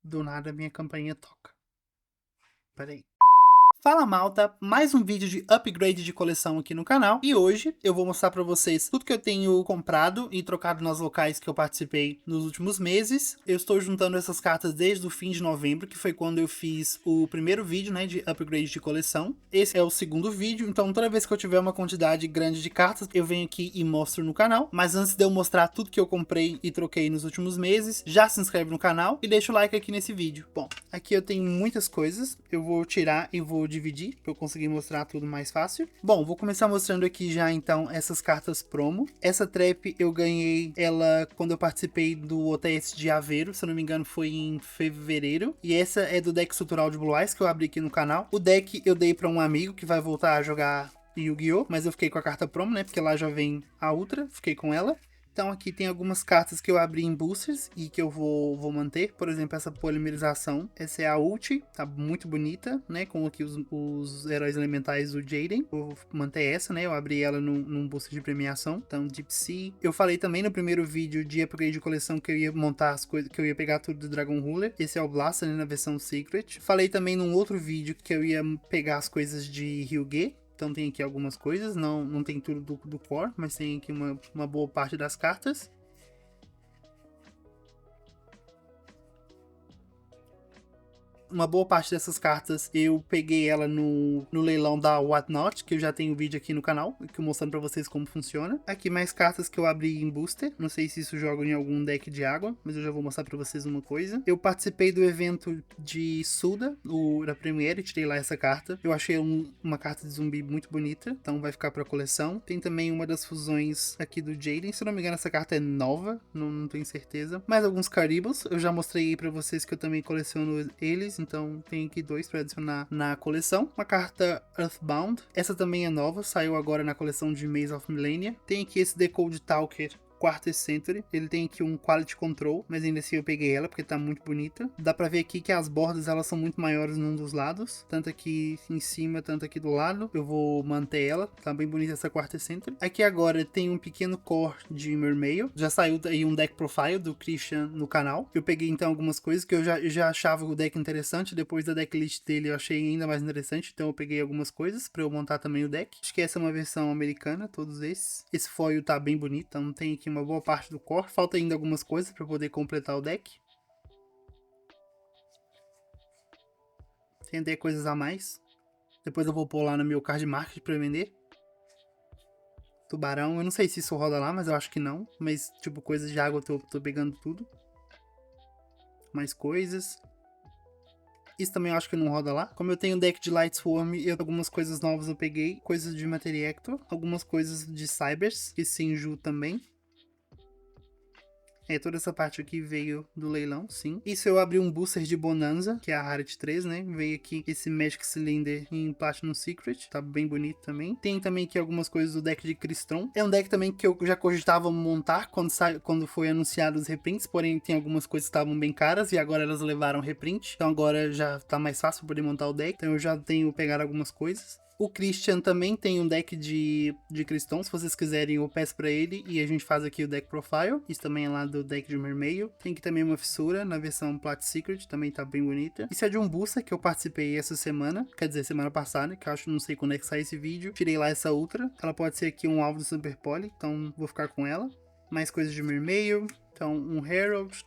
Do nada minha campainha toca. Peraí. Fala malta, mais um vídeo de upgrade de coleção aqui no canal. E hoje eu vou mostrar pra vocês tudo que eu tenho comprado e trocado nas locais que eu participei nos últimos meses. Eu estou juntando essas cartas desde o fim de novembro, que foi quando eu fiz o primeiro vídeo, né, de upgrade de coleção. Esse é o segundo vídeo, então toda vez que eu tiver uma quantidade grande de cartas, eu venho aqui e mostro no canal. Mas antes de eu mostrar tudo que eu comprei e troquei nos últimos meses, já se inscreve no canal e deixa o like aqui nesse vídeo. Bom, aqui eu tenho muitas coisas, eu vou tirar e vou dividir para eu conseguir mostrar tudo mais fácil. Bom, vou começar mostrando aqui já então essas cartas promo. Essa trap eu ganhei ela quando eu participei do OTS de Aveiro, se eu não me engano foi em fevereiro. E essa é do deck estrutural de Blue Eyes que eu abri aqui no canal. O deck eu dei para um amigo que vai voltar a jogar Yu-Gi-Oh! Mas eu fiquei com a carta promo, né? Porque lá já vem a Ultra, fiquei com ela. Então aqui tem algumas cartas que eu abri em boosters e que eu vou manter. Por exemplo, essa polimerização. Essa é a ult, tá muito bonita, né? Com aqui os heróis elementais do Jaden. Vou manter essa, né? Eu abri ela num booster de premiação. Então, Deep Sea. Eu falei também no primeiro vídeo de upgrade de coleção que eu ia montar as coisas, que eu ia pegar tudo do Dragon Ruler. Esse é o Blaster, né? Na versão Secret. Falei também num outro vídeo que eu ia pegar as coisas de Hyuga. Então tem aqui algumas coisas, não tem tudo do core, mas tem aqui uma boa parte das cartas. Uma boa parte dessas cartas eu peguei ela no leilão da Whatnot, que eu já tenho vídeo aqui no canal, que eu mostrando pra vocês como funciona. Aqui mais cartas que eu abri em booster, não sei se isso joga em algum deck de água, mas eu já vou mostrar pra vocês uma coisa. Eu participei do evento de Suda, da Premiere, tirei lá essa carta. Eu achei uma carta de zumbi muito bonita, então vai ficar pra coleção. Tem também uma das fusões aqui do Jaden, se eu não me engano essa carta é nova, não tenho certeza. Mais alguns Caribos, eu já mostrei aí pra vocês que eu também coleciono eles, então tem aqui dois para adicionar na coleção. Uma carta Earthbound, essa também é nova, saiu agora na coleção de Maze of Millennia. Tem aqui esse Decode Talker Quarter Century, ele tem aqui um Quality Control, mas ainda assim eu peguei ela porque tá muito bonita. Dá pra ver aqui que as bordas elas são muito maiores num dos lados, tanto aqui em cima, tanto aqui do lado. Eu vou manter ela, tá bem bonita essa Quarter Century. Aqui agora tem um pequeno core de Mermail, já saiu aí um deck profile do Christian no canal. Eu peguei então algumas coisas que eu já achava o deck interessante, depois da decklist dele eu achei ainda mais interessante, então eu peguei algumas coisas pra eu montar também o deck. Acho que essa é uma versão americana, todos esses. Esse foil tá bem bonito, então tem aqui uma boa parte do core. Falta ainda algumas coisas para poder completar o deck. Tem até coisas a mais. Depois eu vou pôr lá no meu card market para vender. Tubarão, eu não sei se isso roda lá, mas eu acho que não. Mas tipo, coisas de água eu tô pegando tudo. Mais coisas. Isso também eu acho que não roda lá. Como eu tenho deck de Light Swarm, algumas coisas novas eu peguei. Coisas de Materia Hector. Algumas coisas de Cybers, que Senju também. Toda essa parte aqui veio do leilão, sim. Isso eu abri um booster de Bonanza, que é a Rarity 3, né? Veio aqui esse Magic Cylinder em Platinum Secret, tá bem bonito também. Tem também aqui algumas coisas do deck de Crystron. É um deck também que eu já cogitava montar quando foi anunciado os reprints, porém tem algumas coisas que estavam bem caras e agora elas levaram reprint. Então agora já tá mais fácil poder montar o deck, então eu já tenho pegar algumas coisas. O Christian também tem um deck de Cristão, se vocês quiserem eu peço pra ele e a gente faz aqui o deck profile. Isso também é lá do deck de Mermail. Tem aqui também uma fissura na versão Plat Secret, também tá bem bonita. Isso é de um booster que eu participei essa semana, quer dizer, semana passada, que eu acho, não sei quando é que sai esse vídeo. Tirei lá essa Ultra, ela pode ser aqui um alvo do Super Poly, então vou ficar com ela. Mais coisas de Mermail, então um Herald.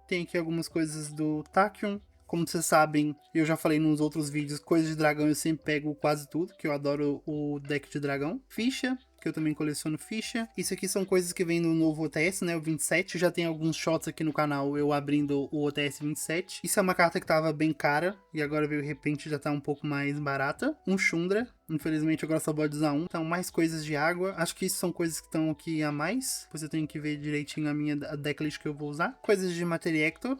Tem aqui algumas coisas do Tachyon. Como vocês sabem, eu já falei nos outros vídeos, coisas de dragão eu sempre pego quase tudo, que eu adoro o deck de dragão. Ficha, que eu também coleciono ficha. Isso aqui são coisas que vem no novo OTS, né, o 27. Já tem alguns shots aqui no canal, eu abrindo o OTS 27. Isso é uma carta que tava bem cara, e agora veio de repente já tá um pouco mais barata. Um Chundra, infelizmente agora só pode usar um. Então, mais coisas de água. Acho que isso são coisas que estão aqui a mais. Depois eu tenho que ver direitinho a decklist que eu vou usar. Coisas de Materia Hector.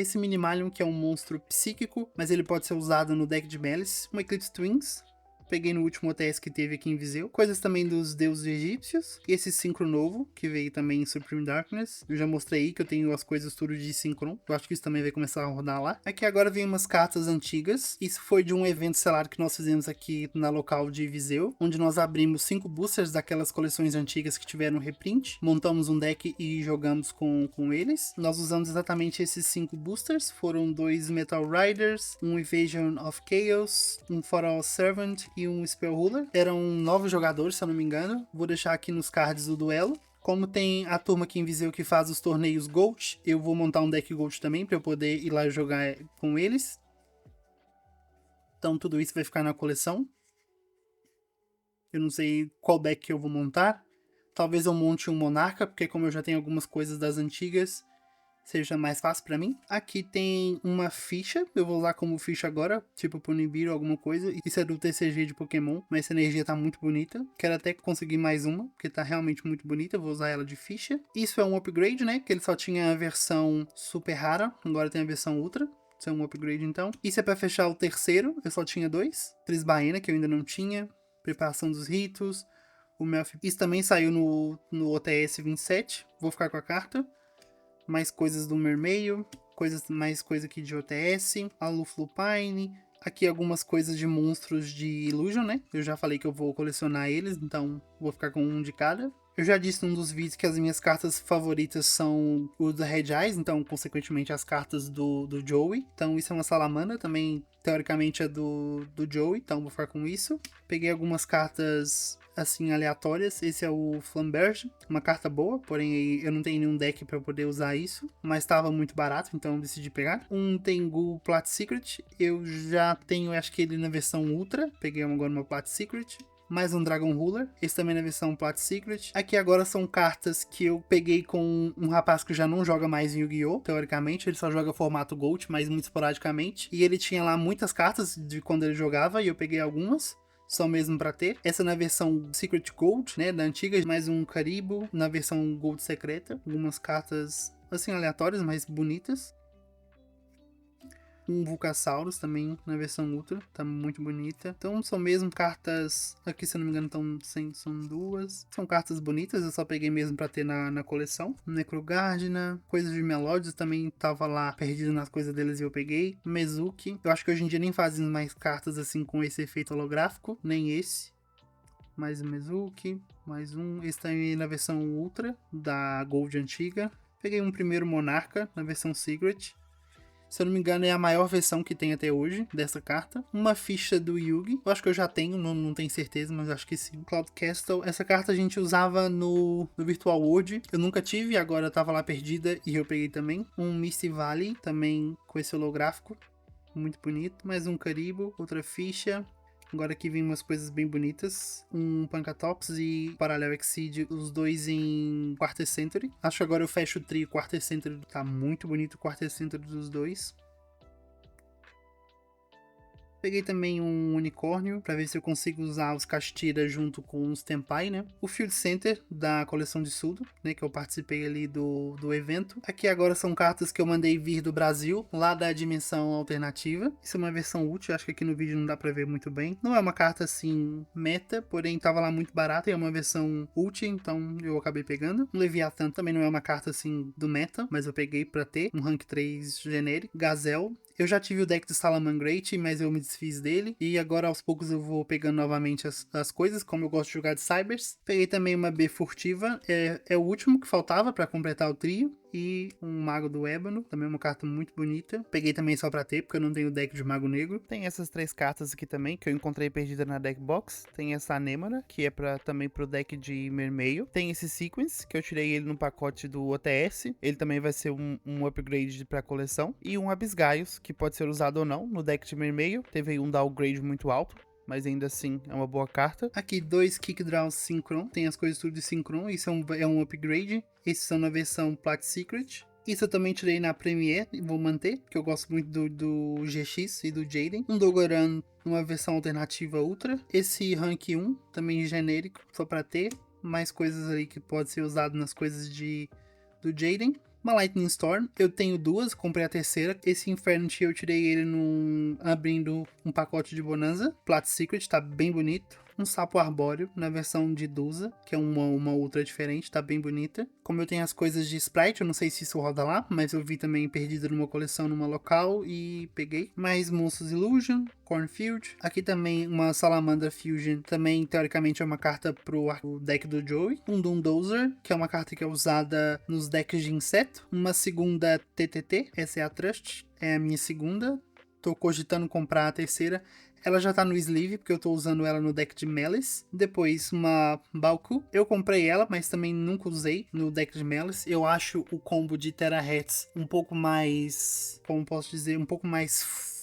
Esse Minimalium, que é um monstro psíquico, mas ele pode ser usado no deck de Malice. Um Eclipse Twins. Peguei no último OTS que teve aqui em Viseu. Coisas também dos deuses egípcios. Esse Synchro novo, que veio também em Supreme Darkness. Eu já mostrei aí que eu tenho as coisas tudo de Synchron. Eu acho que isso também vai começar a rodar lá. Aqui agora vem umas cartas antigas. Isso foi de um evento selado que nós fizemos aqui na local de Viseu, onde nós abrimos 5 boosters daquelas coleções antigas que tiveram reprint. Montamos um deck e jogamos com eles. Nós usamos exatamente esses 5 boosters. Foram 2 Metal Riders, um Invasion of Chaos, um For All Servant e um Spell Ruler. Eram 9 jogadores, se eu não me engano. Vou deixar aqui nos cards o duelo. Como tem a turma aqui em Viseu que faz os torneios Gold, eu vou montar um deck Gold também para eu poder ir lá jogar com eles. Então tudo isso vai ficar na coleção. Eu não sei qual deck eu vou montar. Talvez eu monte um Monarca, porque como eu já tenho algumas coisas das antigas, seja mais fácil pra mim. Aqui tem uma ficha, eu vou usar como ficha agora, tipo pro Nibiru ou alguma coisa. Isso é do TCG de Pokémon, mas essa energia tá muito bonita. Quero até conseguir mais uma, porque tá realmente muito bonita, eu vou usar ela de ficha. Isso é um upgrade, né, que ele só tinha a versão super rara, agora tem a versão ultra. Isso é um upgrade então. Isso é pra fechar o terceiro, eu só tinha 2. Trisbaena, que eu ainda não tinha. Preparação dos ritos. O Melf. Isso também saiu no OTS 27. Vou ficar com a carta. Mais coisas do Mermeio. Mais coisa aqui de OTS. A Luflupine. Aqui algumas coisas de monstros de Illusion, né? Eu já falei que eu vou colecionar eles, então vou ficar com um de cada. Eu já disse num dos vídeos que as minhas cartas favoritas são o da Red Eyes, então, consequentemente, as cartas do Joey. Então, isso é uma salamandra, também, teoricamente, é do Joey, então vou ficar com isso. Peguei algumas cartas, assim, aleatórias. Esse é o Flamberge, uma carta boa, porém, eu não tenho nenhum deck para poder usar isso. Mas estava muito barato, então eu decidi pegar. Um Tengu Plat Secret, eu já tenho, acho que ele na versão Ultra. Peguei agora uma Plat Secret. Mais um Dragon Ruler, esse também na versão Plat Secret. Aqui agora são cartas que eu peguei com um rapaz que já não joga mais em Yu-Gi-Oh! Teoricamente, ele só joga formato Gold, mas muito esporadicamente. E ele tinha lá muitas cartas de quando ele jogava, e eu peguei algumas. Só mesmo pra ter. Essa na versão Secret Gold, né, da antiga. Mais um Caribou na versão Gold secreta. Algumas cartas, assim, aleatórias, mas bonitas. Um Vulcasaurus também na versão Ultra, tá muito bonita. Então são mesmo cartas, aqui se eu não me engano são 2. São cartas bonitas, eu só peguei mesmo pra ter na coleção. Necrogardina, coisas de Melodious também tava lá perdido nas coisas deles e eu peguei. Mezuki, eu acho que hoje em dia nem fazem mais cartas assim com esse efeito holográfico, nem esse. Mais um Mezuki, mais um. Esse também na versão Ultra, da Gold antiga. Peguei um primeiro Monarca na versão Secret. Se eu não me engano, é a maior versão que tem até hoje dessa carta. Uma ficha do Yugi. Eu acho que eu já tenho, não tenho certeza, mas acho que sim. Cloud Castle. Essa carta a gente usava no Virtual World. Eu nunca tive, agora tava lá perdida e eu peguei também. Um Misty Valley, também com esse holográfico. Muito bonito. Mais um Caribou, outra ficha. Agora aqui vem umas coisas bem bonitas. Um Pancatops e Parallel Exceed, os dois em Quarter Century. Acho que agora eu fecho o trio Quarter Century. Tá muito bonito o Quarter Century dos dois. Peguei também um unicórnio para ver se eu consigo usar os Castira junto com os Tenpai, né? O Field Center da coleção de Sudo, né? Que eu participei ali do evento. Aqui agora são cartas que eu mandei vir do Brasil, lá da dimensão alternativa. Isso é uma versão útil, acho que aqui no vídeo não dá para ver muito bem. Não é uma carta assim meta, porém tava lá muito barata e é uma versão útil, então eu acabei pegando. O Leviathan também não é uma carta assim do meta, mas eu peguei para ter. Um rank 3 genérico. Gazelle. Eu já tive o deck do Salamangreat, mas eu me desfiz dele. E agora aos poucos eu vou pegando novamente as coisas, como eu gosto de jogar de Cybers. Peguei também uma B furtiva, é o último que faltava para completar o trio. E um Mago do Ébano, também uma carta muito bonita. Peguei também só pra ter, porque eu não tenho deck de Mago Negro. Tem essas 3 cartas aqui também, que eu encontrei perdida na deck box. Tem essa Anêmona, que é também pro deck de Mermeio. Tem esse Sequence, que eu tirei ele no pacote do OTS. Ele também vai ser um upgrade pra coleção. E um Abisgaios, que pode ser usado ou não no deck de Mermeio. Teve um downgrade muito alto, mas ainda assim é uma boa carta. Aqui 2 Kick Draws Synchron, tem as coisas tudo de Synchron, isso é um upgrade. Esses são na versão Plat Secret. Isso eu também tirei na Premiere e vou manter, porque eu gosto muito do GX e do Jaden. Um Dogoran numa versão alternativa Ultra. Esse Rank 1, também genérico, só para ter. Mais coisas ali que pode ser usado nas coisas do Jaden. uma Lightning Storm. Eu tenho duas, comprei a terceira. Esse Infinity eu tirei ele abrindo um pacote de Bonanza. Plat Secret, tá bem bonito. Um sapo arbóreo na versão de Dusa, que é uma ultra diferente, tá bem bonita. Como eu tenho as coisas de Sprite, eu não sei se isso roda lá, mas eu vi também perdido numa coleção numa local e peguei. Mais Monsters Illusion, Cornfield. Aqui também uma Salamandra Fusion, também teoricamente é uma carta pro deck do Joey. Um Doomdozer, que é uma carta que é usada nos decks de inseto. Uma segunda TTT, essa é a Trust, é a minha segunda. Tô cogitando comprar a terceira. Ela já tá no sleeve, porque eu tô usando ela no deck de Malice. Depois, uma Balku. Eu comprei ela, mas também nunca usei no deck de Malice. Eu acho o combo de Terahertz um pouco mais... como posso dizer? Um pouco mais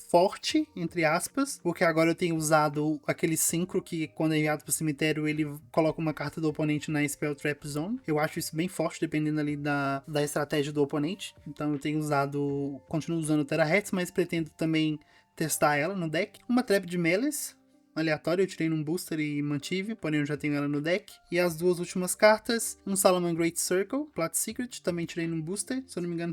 forte, entre aspas. Porque agora eu tenho usado aquele Synchro que, quando é enviado pro cemitério, ele coloca uma carta do oponente na Spell Trap Zone. Eu acho isso bem forte, dependendo ali da estratégia do oponente. Então eu tenho usado... continuo usando o Terahertz, mas pretendo também testar ela no deck. Uma Trap de Malice, aleatória, eu tirei num booster e mantive, porém eu já tenho ela no deck. E as duas últimas cartas, um Salaman Great Circle, Plat Secret, também tirei num booster. Se eu não me engano,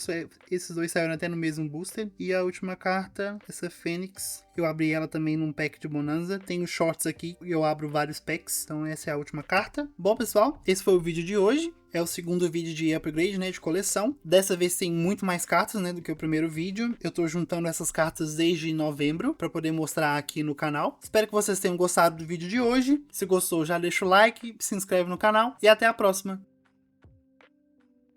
esses dois saíram até no mesmo booster. E a última carta, essa Fênix, eu abri ela também num pack de Bonanza. Tenho shorts aqui e eu abro vários packs, então essa é a última carta. Bom, pessoal, esse foi o vídeo de hoje. É o segundo vídeo de upgrade, né, de coleção. Dessa vez tem muito mais cartas, né, do que o primeiro vídeo. Eu tô juntando essas cartas desde novembro para poder mostrar aqui no canal. Espero que vocês tenham gostado do vídeo de hoje. Se gostou, já deixa o like, se inscreve no canal e até a próxima.